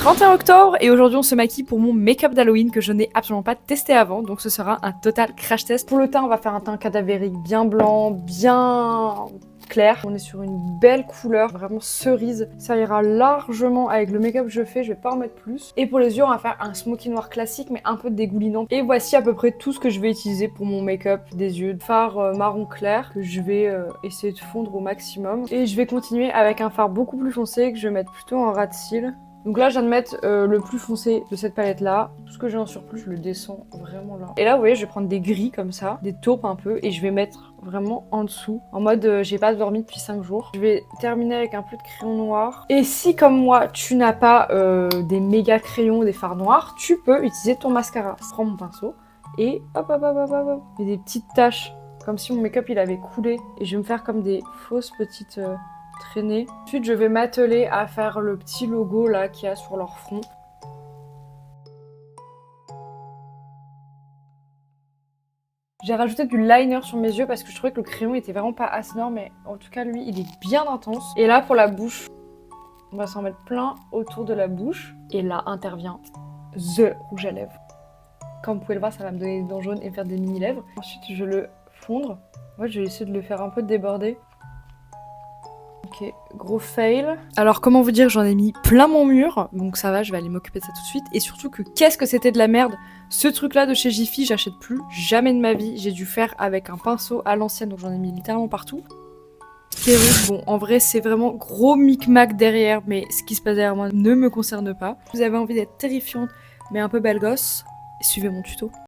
31 octobre et aujourd'hui on se maquille pour mon make-up d'Halloween que je n'ai absolument pas testé avant, donc ce sera un total crash test. Pour le teint, on va faire un teint cadavérique bien blanc, bien clair. On est sur une belle couleur, vraiment cerise. Ça ira largement avec le make-up que je fais, je vais pas en mettre plus. Et pour les yeux, on va faire un smoky noir classique mais un peu dégoulinant. Et voici à peu près tout ce que je vais utiliser pour mon make-up des yeux. Fard marron clair que je vais essayer de fondre au maximum. Et je vais continuer avec un fard beaucoup plus foncé que je vais mettre plutôt en ras de cils. Donc là, je viens de mettre le plus foncé de cette palette-là. Tout ce que j'ai en surplus, je le descends vraiment là. Et là, vous voyez, je vais prendre des gris comme ça, des taupes un peu, et je vais mettre vraiment en dessous. En mode, j'ai pas dormi depuis 5 jours. Je vais terminer avec un peu de crayon noir. Et si, comme moi, tu n'as pas des méga crayons, des fards noirs, tu peux utiliser ton mascara. Je prends mon pinceau et hop, hop, hop, hop, hop, hop. Et des petites taches, comme si mon make-up, il avait coulé. Et je vais me faire comme des fausses petites... traîner. Ensuite, je vais m'atteler à faire le petit logo là qu'il y a sur leur front. J'ai rajouté du liner sur mes yeux parce que je trouvais que le crayon était vraiment pas assez énorme, mais en tout cas lui il est bien intense. Et là pour la bouche, on va s'en mettre plein autour de la bouche. Et là intervient the rouge à lèvres. Comme vous pouvez le voir, ça va me donner des dents jaunes et faire des mini lèvres. Ensuite je le fondre. Moi je vais essayer de le faire un peu déborder. Ok, gros fail. Alors comment vous dire, j'en ai mis plein mon mur, donc ça va, je vais aller m'occuper de ça tout de suite. Et surtout que qu'est-ce que c'était de la merde. Ce truc là de chez Jiffy, j'achète plus jamais de ma vie. J'ai dû faire avec un pinceau à l'ancienne, donc j'en ai mis littéralement partout. Perruque, bon en vrai c'est vraiment gros micmac derrière, mais ce qui se passe derrière moi ne me concerne pas. Vous avez envie d'être terrifiante mais un peu belle gosse, suivez mon tuto.